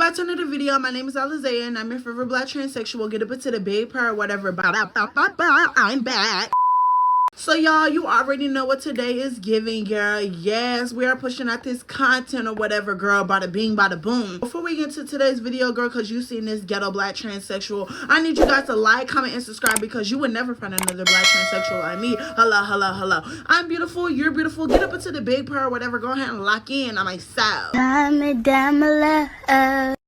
back to another video. My name is Alizea and I'm your favorite black transsexual. Get up into the big part, whatever. I'm back. So y'all, you already know what today is giving, girl. Yes, we are pushing out this content or whatever, girl. Bada bing, bada boom. Before we get into today's video, girl, because you seen this ghetto black transsexual, I need you guys to like, comment, and subscribe because you would never find another black transsexual like me. Hello, hello, hello. I'm beautiful. You're beautiful. Get up into the big part or whatever. Go ahead and lock in on myself.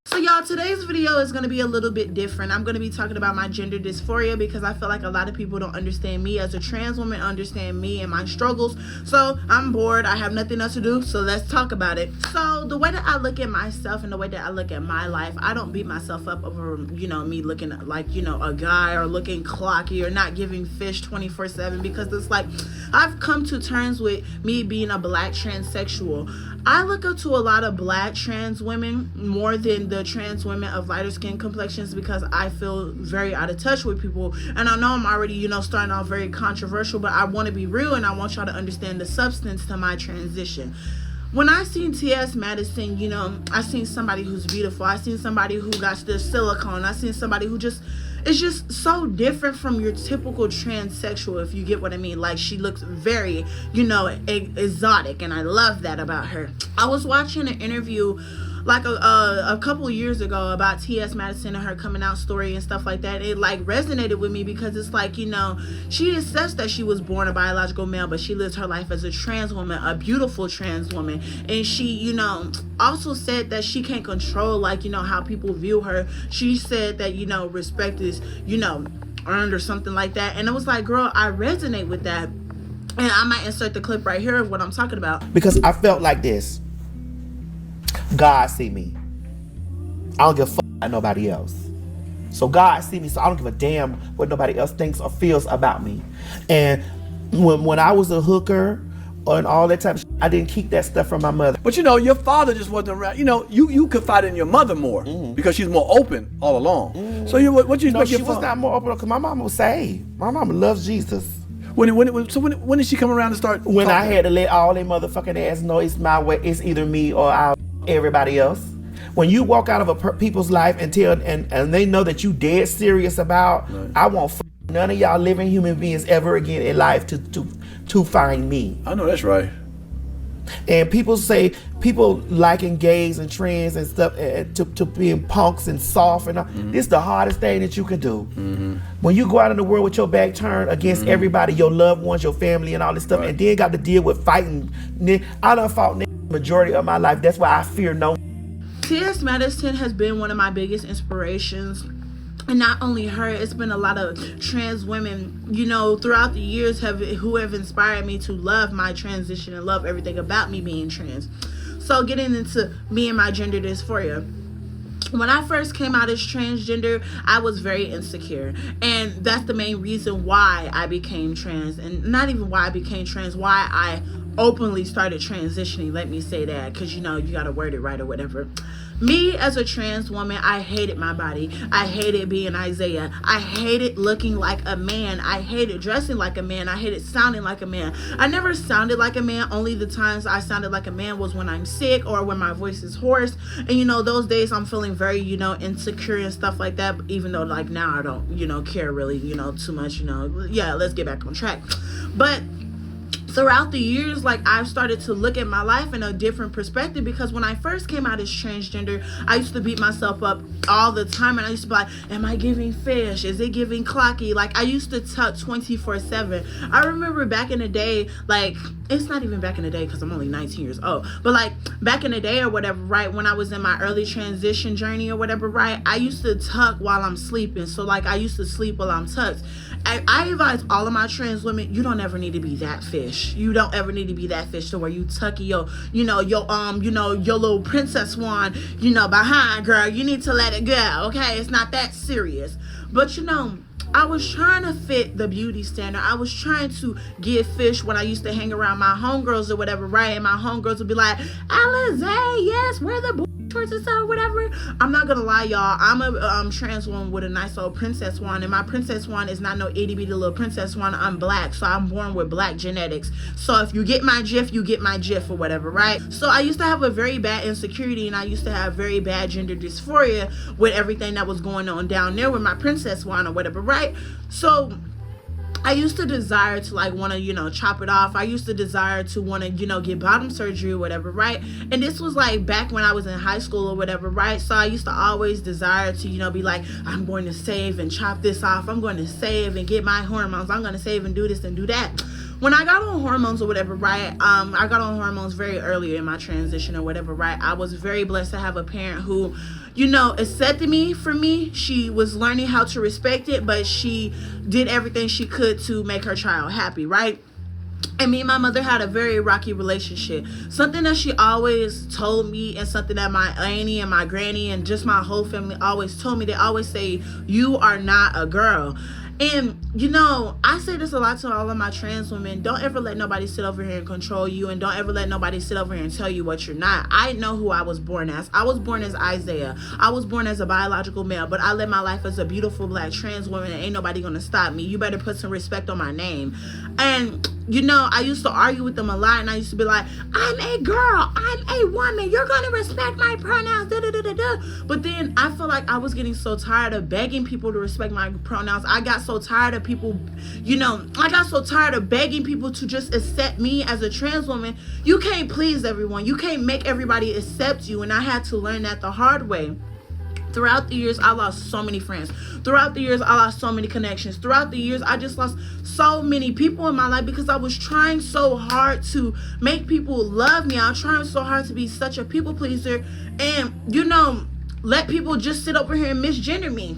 So y'all, today's video is going to be a little bit different. I'm going to be talking about my gender dysphoria because I feel like a lot of people don't understand me as a trans woman, understand me and my struggles. So I'm bored. I have nothing else to do. So let's talk about it. So the way that I look at myself and the way that I look at my life, I don't beat myself up over, me looking like, a guy or looking clocky or not giving fish 24/7 because it's like I've come to terms with me being a black transsexual. I look up to a lot of black trans women more than the trans women of lighter skin complexions because I feel very out of touch with people. And I know I'm already, starting off very controversial, but I want to be real and I want y'all to understand the substance to my transition. When I seen T.S. Madison, I seen somebody who's beautiful. I seen somebody who got the silicone. I seen somebody who it's just so different from your typical transsexual, if you get what I mean. Like, she looks very, exotic, and I love that about her. I was watching an interview like a couple of years ago about T.S. Madison and her coming out story and stuff like that. It resonated with me because it's like, she says that she was born a biological male, but she lives her life as a trans woman, a beautiful trans woman. And she, also said that she can't control, how people view her. She said that, respect is, earned or something like that. And it was like, girl, I resonate with that. And I might insert the clip right here of what I'm talking about. Because I felt like this. God see me. I don't give a fuck about nobody else. So God see me, so I don't give a damn what nobody else thinks or feels about me. And when I was a hooker and all that type of shit, I didn't keep that stuff from my mother. But your father just wasn't around. You confide in your mother more because she's more open all along. So what you expect she your was father? not more open because my mama was saved. My mama loves Jesus. When did she come around and start? When I had to let all they motherfucking ass know it's my way, it's either me or everybody else. When you walk out of a people's life and tell and they know that you dead serious about, right. I won't none of y'all living human beings ever again in life to find me. I know that's right. And people liking gays and trans and stuff to being punks and soft and all. This is the hardest thing that you can do. When you go out in the world with your back turned against everybody, your loved ones, your family and all this stuff, right. And then got to deal with fighting. I done fought majority of my life. That's why I fear no. T.S. Madison has been one of my biggest inspirations. And not only her, it's been a lot of trans women, throughout the years who have inspired me to love my transition and love everything about me being trans. So getting into me and my gender dysphoria. When I first came out as transgender, I was very insecure. And that's the main reason why I became trans. And not even why I became trans, why I openly started transitioning. Let me say that, because you gotta word it right or whatever. Me as a trans woman, I hated my body. I hated being Isaiah. I hated looking like a man. I hated dressing like a man. I hated sounding like a man. I never sounded like a man. Only the times I sounded like a man was when I'm sick or when my voice is hoarse. And those days I'm feeling very, insecure and stuff like that. Even though now I don't, care really, too much, yeah, let's get back on track. But throughout the years, I've started to look at my life in a different perspective because when I first came out as transgender, I used to beat myself up all the time and I used to be like, am I giving fish? Is it giving clocky? I used to tuck 24/7. I remember back in the day, it's not even back in the day because I'm only 19 years old, but back in the day or whatever, right, when I was in my early transition journey or whatever, right, I used to tuck while I'm sleeping. So I used to sleep while I'm tucked. I advise all of my trans women, you don't ever need to be that fish. You don't ever need to be that fish to where you tuck your little princess swan, behind, girl. You need to let it go, okay? It's not that serious. But I was trying to fit the beauty standard. I was trying to give fish when I used to hang around my homegirls or whatever, right? And my homegirls would be like, Alizé, yes, where the towards the side or whatever. I'm not gonna lie, y'all. I'm a trans woman with a nice old princess wand, and my princess wand is not no itty bitty little princess wand. I'm black, so I'm born with black genetics. So if you get my gif, you get my gif or whatever, right? So I used to have a very bad insecurity, and I used to have very bad gender dysphoria with everything that was going on down there with my princess wand or whatever, right? So I used to desire to like want to, chop it off. I used to desire to want to, get bottom surgery or whatever, right? And this was like back when I was in high school or whatever, right? So I used to always desire to, be like, I'm going to save and chop this off. I'm going to save and get my hormones. I'm going to save and do this and do that. When I got on hormones or whatever, right, I got on hormones very early in my transition or whatever, right? I was very blessed to have a parent who, accepted me for me. She was learning how to respect it, but she did everything she could to make her child happy, right? And me and my mother had a very rocky relationship. Something that she always told me, and something that my auntie and my granny and just my whole family always told me, they always say, you are not a girl. And, I say this a lot to all of my trans women. Don't ever let nobody sit over here and control you, and don't ever let nobody sit over here and tell you what you're not. I know who I was born as. I was born as Isaiah. I was born as a biological male, but I live my life as a beautiful black trans woman, and ain't nobody gonna stop me. You better put some respect on my name. And, I used to argue with them a lot, and I used to be like, I'm a girl, I'm a woman, you're gonna respect my pronouns, But then I feel like I was getting so tired of begging people to respect my pronouns. I got so tired of people, I got so tired of begging people to just accept me as a trans woman. You can't please everyone. You can't make everybody accept you. And I had to learn that the hard way. Throughout the years, I lost so many friends. Throughout the years, I lost so many connections. Throughout the years, I just lost so many people in my life because I was trying so hard to make people love me. I was trying so hard to be such a people pleaser and, let people just sit over here and misgender me.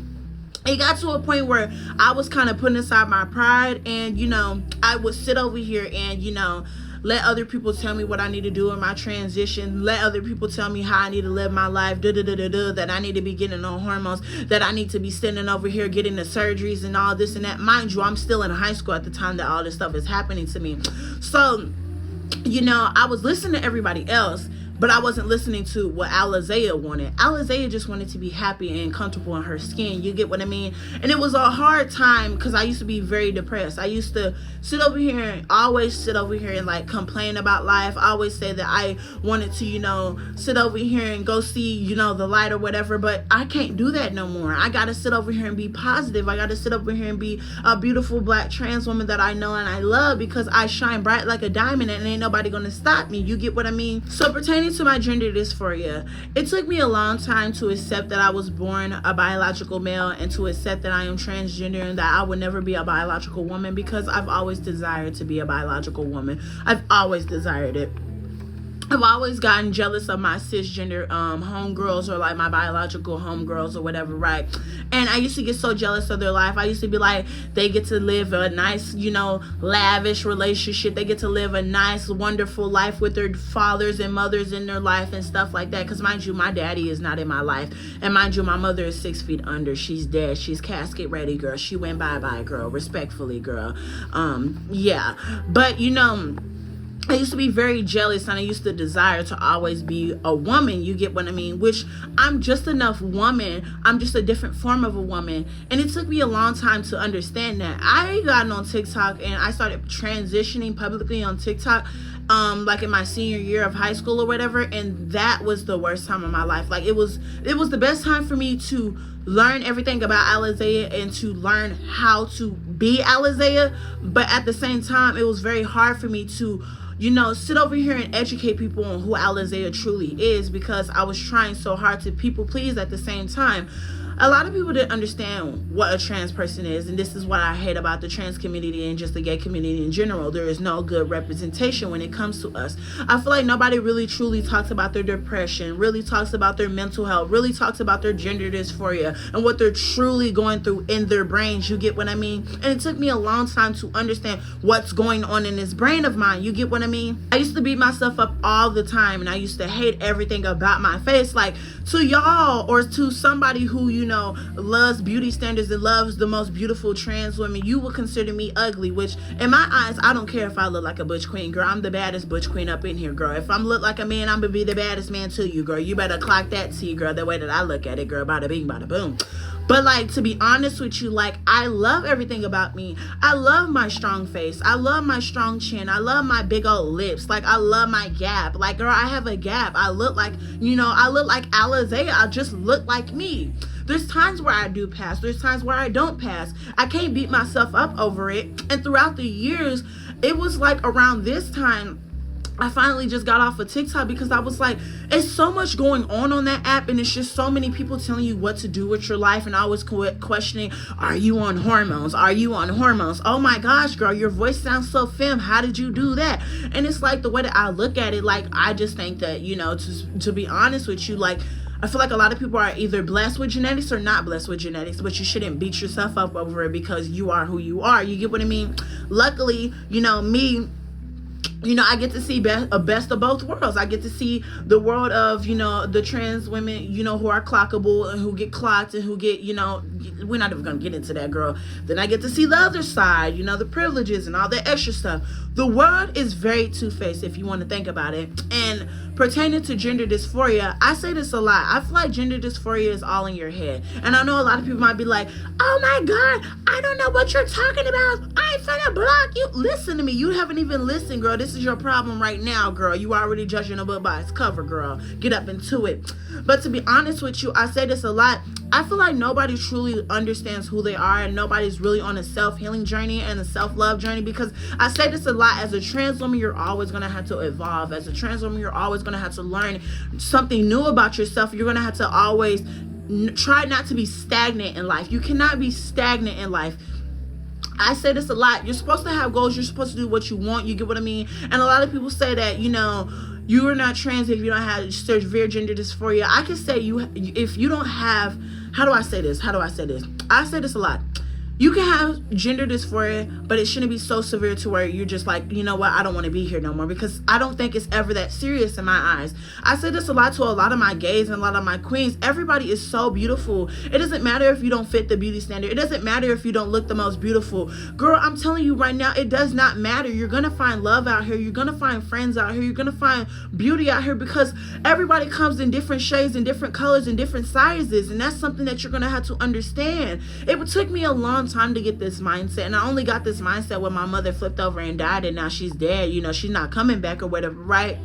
It got to a point where I was kind of putting aside my pride and, I would sit over here and, let other people tell me what I need to do in my transition. Let other people tell me how I need to live my life. That I need to be getting on hormones. That I need to be standing over here getting the surgeries and all this and that. Mind you, I'm still in high school at the time that all this stuff is happening to me. So, I was listening to everybody else, but I wasn't listening to what Alizea wanted. Alizea just wanted to be happy and comfortable in her skin. You get what I mean? And it was a hard time because I used to be very depressed. I used to sit over here and like complain about life. I always say that I wanted to, sit over here and go see, the light or whatever. But I can't do that no more. I got to sit over here and be positive. I got to sit over here and be a beautiful black trans woman that I know and I love because I shine bright like a diamond and ain't nobody going to stop me. You get what I mean? So pertaining to my gender dysphoria, it took me a long time to accept that I was born a biological male and to accept that I am transgender and that I would never be a biological woman because I've always desired to be a biological woman. I've always desired it. I've always gotten jealous of my cisgender homegirls or like my biological homegirls or whatever, right? And I used to get so jealous of their life. I used to be like, they get to live a nice, lavish relationship. They get to live a nice, wonderful life with their fathers and mothers in their life and stuff like that. Because mind you, my daddy is not in my life. And mind you, my mother is 6 feet under. She's dead. She's casket ready, girl. She went bye-bye, girl. Respectfully, girl. Yeah. But, I used to be very jealous and I used to desire to always be a woman, you get what I mean? Which I'm just enough woman. I'm just a different form of a woman. And it took me a long time to understand that. I got on TikTok and I started transitioning publicly on TikTok like in my senior year of high school or whatever, and that was the worst time of my life. Like it was the best time for me to learn everything about Alizea and to learn how to be Alizea, but at the same time it was very hard for me to sit over here and educate people on who Alizea truly is because I was trying so hard to people please at the same time. A lot of people didn't understand what a trans person is, and this is what I hate about the trans community and just the gay community in general. There is no good representation when it comes to us. I feel like nobody really truly talks about their depression, really talks about their mental health, really talks about their gender dysphoria and what they're truly going through in their brains. You get what I mean? And it took me a long time to understand what's going on in this brain of mine. You get what I mean? I used to beat myself up all the time, and I used to hate everything about my face. Like, to y'all or to somebody who, loves beauty standards and loves the most beautiful trans women, you will consider me ugly, which in my eyes, I don't care if I look like a butch queen, girl. I'm the baddest butch queen up in here, girl. If I'm look like a man, I'm gonna be the baddest man to you, girl. You better clock that T, girl, the way that I look at it, girl. Bada bing, bada boom. But like, to be honest with you, like, I love everything about me. I love my strong face. I love my strong chin. I love my big old lips. Like, I love my gap. Like, girl, I have a gap. I look like, I look like Alizé. I just look like me. There's times where I do pass. There's times where I don't pass. I can't beat myself up over it. And throughout the years, it was like around this time, I finally just got off of TikTok because I was like, it's so much going on that app, and it's just so many people telling you what to do with your life, and I was questioning, are you on hormones? Are you on hormones? Oh my gosh, girl, your voice sounds so femme. How did you do that? And it's like, the way that I look at it, like, I just think that, to be honest with you, like, I feel like a lot of people are either blessed with genetics or not blessed with genetics, but you shouldn't beat yourself up over it because you are who you are. You get what I mean? Luckily, me, I get to see best of both worlds. I get to see the world of, the trans women, who are clockable and who get clocked and who get, we're not even going to get into that, girl. Then I get to see the other side, the privileges and all that extra stuff. The world is very two-faced if you want to think about it. And pertaining to gender dysphoria, I say this a lot. I feel like gender dysphoria is all in your head. And I know a lot of people might be like, oh my God, I don't know what you're talking about. I'm finna block you. Listen to me. You haven't even listened, girl. This is your problem right now, girl. You already judging a book by its cover, girl. Get up into it. But to be honest with you, I say this a lot. I feel like nobody truly understands who they are, and nobody's really on a self-healing journey and a self-love journey, because I say this a lot. As a trans woman, you're always going to have to evolve. As a trans woman, you're always going to have to learn something new about yourself. You're going to have to always try not to be stagnant in life. You cannot be stagnant in life. I say this a lot. You're supposed to have goals. You're supposed to do what you want. You get what I mean? And a lot of people say that, you are not trans if you don't have severe gender dysphoria. I can say if you don't have, how do I say this? I say this a lot. You can have gender dysphoria, but it shouldn't be so severe to where you're just like, you know what, I don't want to be here no more, because I don't think it's ever that serious in my eyes. I say this a lot to a lot of my gays and a lot of my queens. Everybody is so beautiful. It doesn't matter if you don't fit the beauty standard. It doesn't matter if you don't look the most beautiful. Girl, I'm telling you right now, it does not matter. You're going to find love out here. You're going to find friends out here. You're going to find beauty out here, because everybody comes in different shades and different colors and different sizes. And that's something that you're going to have to understand. It took me a long time to get this mindset, and I only got this mindset when my mother flipped over and died, and now she's dead. She's not coming back or whatever, right?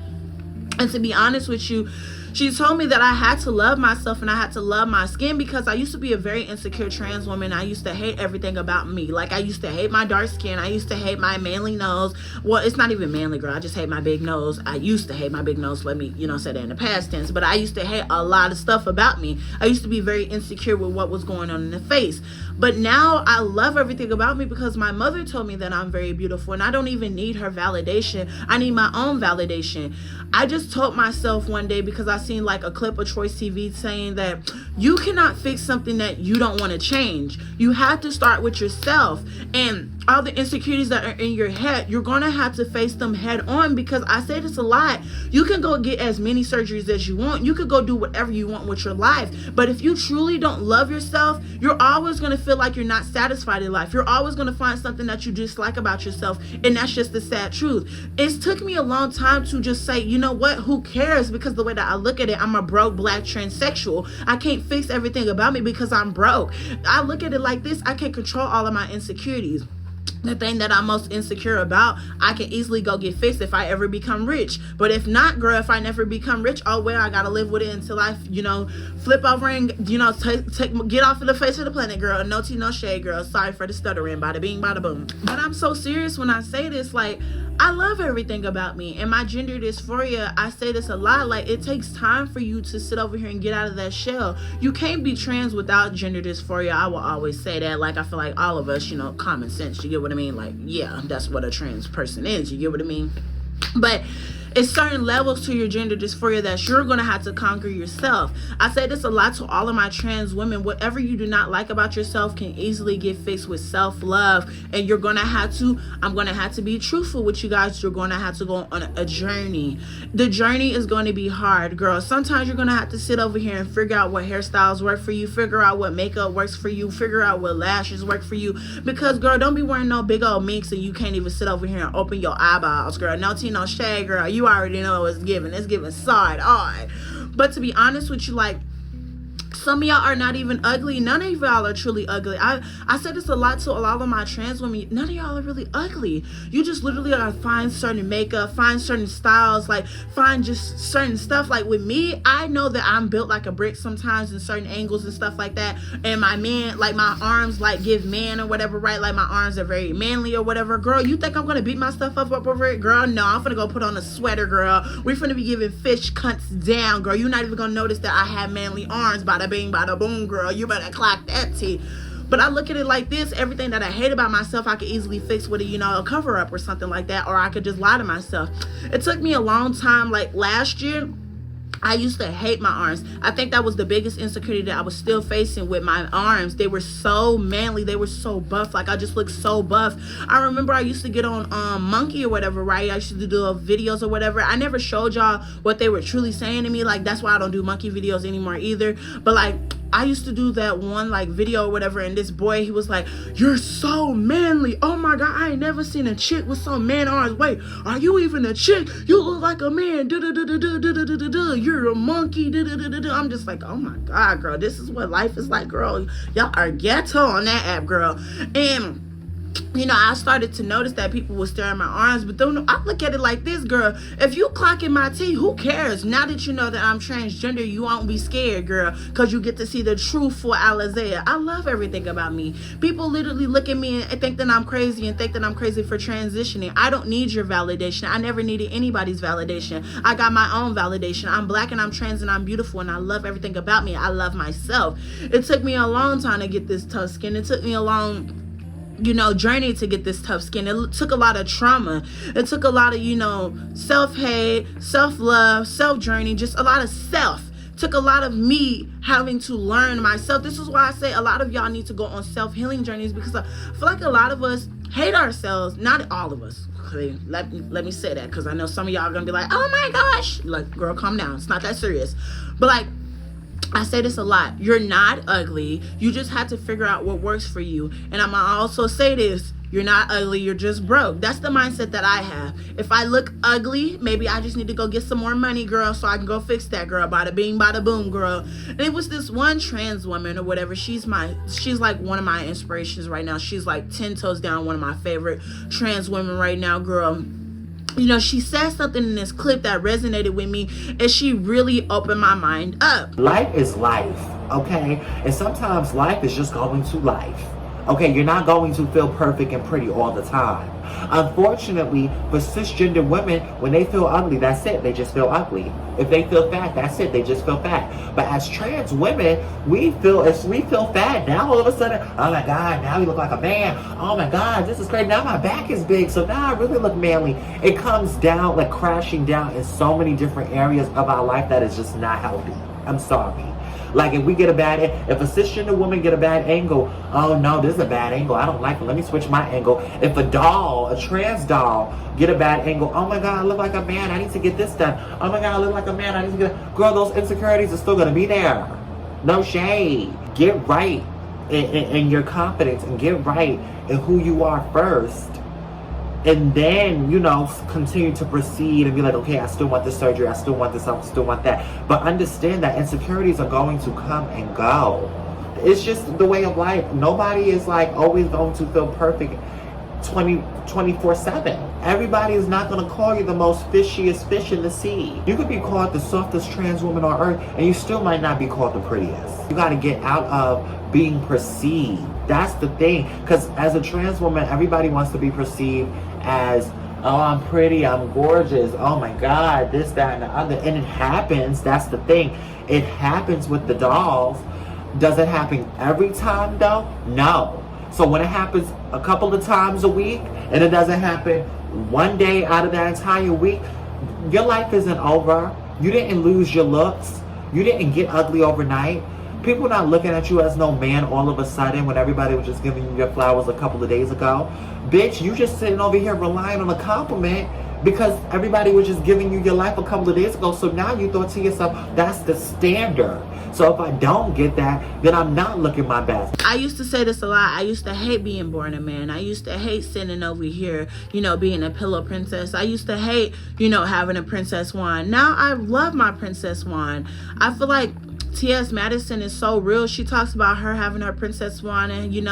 And to be honest with you, she told me that I had to love myself and I had to love my skin, because I used to be a very insecure trans woman. I used to hate everything about me. Like, I used to hate my dark skin. I used to hate my manly nose. Well, it's not even manly, girl. I just hate my big nose. I used to hate my big nose. Let me, say that in the past tense. But I used to hate a lot of stuff about me. I used to be very insecure with what was going on in the face. But now I love everything about me, because my mother told me that I'm very beautiful, and I don't even need her validation. I need my own validation. I just told myself one day, because I seen like a clip of Choice TV saying that you cannot fix something that you don't want to change. You have to start with yourself, and all the insecurities that are in your head, you're going to have to face them head on, because I say this a lot. You can go get as many surgeries as you want. You could go do whatever you want with your life. But if you truly don't love yourself, you're always going to feel like you're not satisfied in life. You're always going to find something that you dislike about yourself. And that's just the sad truth. It took me a long time to just say, you know what, who cares? Because the way that I look at it, I'm a broke black transsexual. I can't fix everything about me because I'm broke. I look at it like this. I can't control all of my insecurities. The thing that I'm most insecure about, I can easily go get fixed if I ever become rich. But if not, girl, if I never become rich, oh well, I gotta live with it until I, flip over and, get off of the face of the planet, girl. No tea, no shade, girl. Sorry for the stuttering. Bada bing, bada boom. But I'm so serious when I say this. Like, I love everything about me. And my gender dysphoria, I say this a lot. Like, it takes time for you to sit over here and get out of that shell. You can't be trans without gender dysphoria. I will always say that. Like, I feel like all of us, common sense. You get what I mean? Like, yeah, that's what a trans person is. You get what I mean? But It's certain levels to your gender dysphoria that you're going to have to conquer yourself. I say this a lot to all of my trans women. Whatever you do not like about yourself can easily get fixed with self-love. And you're going to have to, I'm going to have to be truthful with you guys. You're going to have to go on a journey. The journey is going to be hard, girl. Sometimes you're going to have to sit over here and figure out what hairstyles work for you, figure out what makeup works for you, figure out what lashes work for you. Because, girl, don't be wearing no big old minks and you can't even sit over here and open your eyeballs, girl. No tea, no shade, girl. You already know it's giving. It's giving side eye. But to be honest with you, like, some of y'all are not even ugly. None of y'all are truly ugly. I said this a lot to a lot of my trans women. None of y'all are really ugly. You just literally gotta find certain makeup, find certain styles, like find just certain stuff. Like with me, I know that I'm built like a brick sometimes in certain angles and stuff like that. And my man, like my arms like give man or whatever, right? Like my arms are very manly or whatever. Girl, you think I'm gonna beat my stuff up over it? Girl, no. I'm finna go put on a sweater, girl. We're finna be giving fish cunts down, girl. You're not even gonna notice that I have manly arms. Bada bing, bada boom, girl. You better clock that tea. But I look at it like this: everything that I hate about myself, I could easily fix with a cover up or something like that, or I could just lie to myself. It took me a long time. Like last year, I used to hate my arms. I think that was the biggest insecurity that I was still facing with my arms. They were so manly. They were so buff. Like I just looked so buff. I remember I used to get on Monkey or whatever, right? I used to do videos or whatever. I never showed y'all what they were truly saying to me. Like that's why I don't do Monkey videos anymore either. But like I used to do that one like video or whatever, and this boy, he was like, "You're so manly. Oh my God, I ain't never seen a chick with some man arms. Wait, are you even a chick? You look like a man. You're a monkey. I'm just like, oh my God, girl, this is what life is like, girl. Y'all are ghetto on that app, girl. And I started to notice that people would stare at my arms, but then I look at it like this, girl. If you clocking my tea, who cares? Now that you know that I'm transgender, you won't be scared, girl, because you get to see the truthful Alizea. I love everything about me. People literally look at me and think that I'm crazy and think that I'm crazy for transitioning. I don't need your validation. I never needed anybody's validation. I got my own validation. I'm black and I'm trans and I'm beautiful and I love everything about me. I love myself. It took me a long time to get this tough skin. It took me a long journey to get this tough skin. It took a lot of trauma. It took a lot of, self-hate, self-love, self-journey, just a lot of self. It took a lot of me having to learn myself. This is why I say a lot of y'all need to go on self-healing journeys, because I feel like a lot of us hate ourselves. Not all of us. Okay, let me say that, because I know some of y'all are going to be like, oh my gosh. Like, girl, calm down. It's not that serious. But like, I say this a lot. You're not ugly. You just have to figure out what works for you. And I'm going to also say this. You're not ugly. You're just broke. That's the mindset that I have. If I look ugly, maybe I just need to go get some more money, girl, so I can go fix that, girl. Bada bing, bada boom, girl. And it was this one trans woman or whatever. She's like one of my inspirations right now. She's like 10 toes down, one of my favorite trans women right now, girl. She said something in this clip that resonated with me, and she really opened my mind up. Life is life, okay? And sometimes life is just going to life. Okay, you're not going to feel perfect and pretty all the time. Unfortunately, for cisgender women, when they feel ugly, that's it. They just feel ugly. If they feel fat, that's it. They just feel fat. But as trans women, we feel fat. Now all of a sudden, oh my God, now we look like a man. Oh my God, this is crazy. Now my back is big, so now I really look manly. It comes down, like crashing down in so many different areas of our life that is just not healthy. I'm sorry. Like if a cisgender woman get a bad angle, oh no, this is a bad angle, I don't like it, let me switch my angle. If a trans doll, get a bad angle, oh my God, I look like a man, I need to get this done. Oh my God, I look like a man, I need to get, girl, those insecurities are still gonna be there. No shade. Get right in your confidence and get right in who you are first. And then, continue to proceed and be like, okay, I still want this surgery, I still want this, I still want that. But understand that insecurities are going to come and go. It's just the way of life. Nobody is like always going to feel perfect 24/7. Everybody is not going to call you the most fishiest fish in the sea. You could be called the softest trans woman on earth and you still might not be called the prettiest. You got to get out of being perceived. That's the thing. Because as a trans woman, everybody wants to be perceived as, oh, I'm pretty, I'm gorgeous, oh my God, this, that, and the other. And it happens. That's the thing. It happens with the dolls. Does it happen every time though? No. So when it happens a couple of times a week and it doesn't happen one day out of that entire week, Your life isn't over. You didn't lose your looks. You didn't get ugly overnight. People not looking at you as no man all of a sudden when everybody was just giving you your flowers a couple of days ago. Bitch, you just sitting over here relying on a compliment because everybody was just giving you your life a couple of days ago. So now you thought to yourself, that's the standard. So if I don't get that, then I'm not looking my best. I used to say this a lot. I used to hate being born a man. I used to hate sitting over here, being a pillow princess. I used to hate, having a princess wand. Now I love my princess wand. I feel like T.S. Madison is so real. She talks about her having her princess wand and,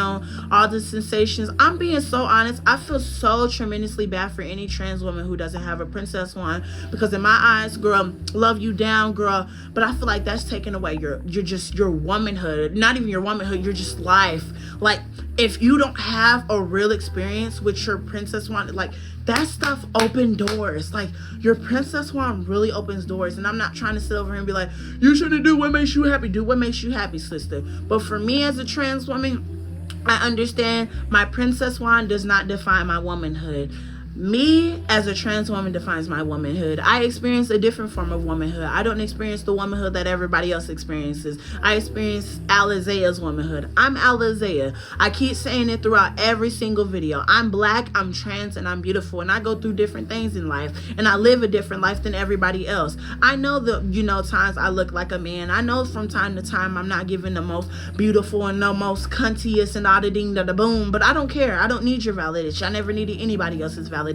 all the sensations. I'm being so honest. I feel so tremendously bad for any trans woman who doesn't have a princess wand, because in my eyes, girl, love you down, girl. But I feel like that's taking away your womanhood. Not even your womanhood, your just life. Like, if you don't have a real experience with your princess wand, like, that stuff open doors. Like, your princess wand really opens doors. And I'm not trying to sit over here and be like, you shouldn't do what makes you happy. Do what makes you happy, sister. But for me as a trans woman, I understand my princess wand does not define my womanhood. Me as a trans woman defines my womanhood. I experience a different form of womanhood. I don't experience the womanhood that everybody else experiences. I experience Alizea's womanhood. I'm Alizea. I keep saying it throughout every single video. I'm black, I'm trans, and I'm beautiful. And I go through different things in life. And I live a different life than everybody else. I know that, times I look like a man. I know from time to time I'm not giving the most beautiful and the most cuntiest and all the ding da da boom. But I don't care. I don't need your validation. I never needed anybody else's validation.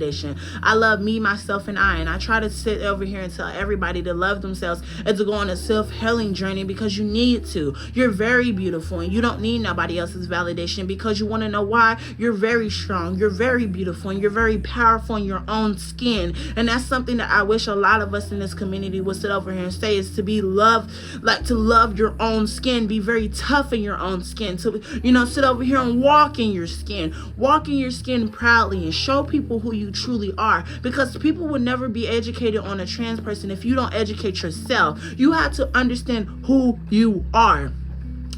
I love me, myself, and I. And I try to sit over here and tell everybody to love themselves and to go on a self-healing journey, because you need to. You're very beautiful and you don't need nobody else's validation, because you want to know why. You're very strong. You're very beautiful and you're very powerful in your own skin. And that's something that I wish a lot of us in this community would sit over here and say, is to be loved, like to love your own skin. Be very tough in your own skin. To, sit over here and walk in your skin. Walk in your skin proudly and show people who you truly are, because people will never be educated on a trans person if you don't educate yourself. You have to understand who you are.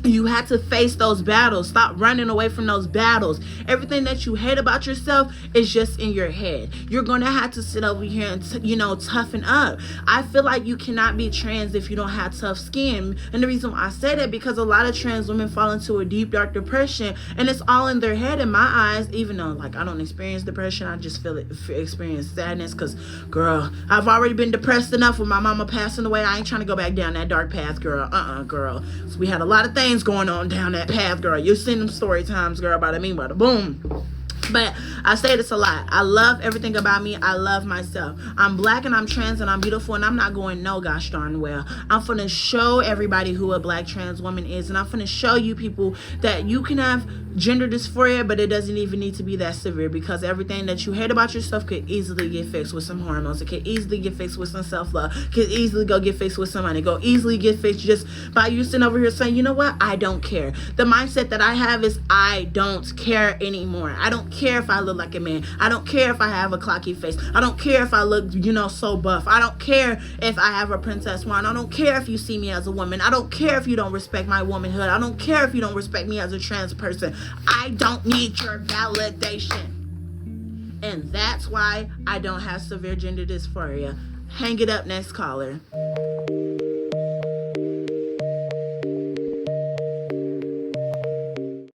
You have to face those battles. Stop running away from those battles. Everything that you hate about yourself is just in your head. You're going to have to sit over here and, toughen up. I feel like you cannot be trans if you don't have tough skin. And the reason why I say that, because a lot of trans women fall into a deep, dark depression, and it's all in their head in my eyes. Even though, like, I don't experience depression, I just experience sadness, because, girl, I've already been depressed enough with my mama passing away. I ain't trying to go back down that dark path, girl. Girl. So we had a lot of things going on down that path, girl. You've seen them story times, girl, about me, bada boom. But I say this a lot. I love everything about me. I love myself. I'm black and I'm trans and I'm beautiful, and I'm not going no gosh darn well. I'm finna show everybody who a black trans woman is, and I'm finna show you people that you can have gender dysphoria, but it doesn't even need to be that severe, because everything that you hate about yourself could easily get fixed with some hormones. It could easily get fixed with some self-love. Could easily go get fixed with some money. Go easily get fixed just by you sitting over here saying, you know what? I don't care. The mindset that I have is I don't care anymore. I don't care if I look like a man. I don't care if I have a clocky face. I don't care if I look, so buff. I don't care if I have a princess wand. I don't care if you see me as a woman. I don't care if you don't respect my womanhood. I don't care if you don't respect me as a trans person. I don't need your validation. And that's why I don't have severe gender dysphoria. Hang it up, next caller.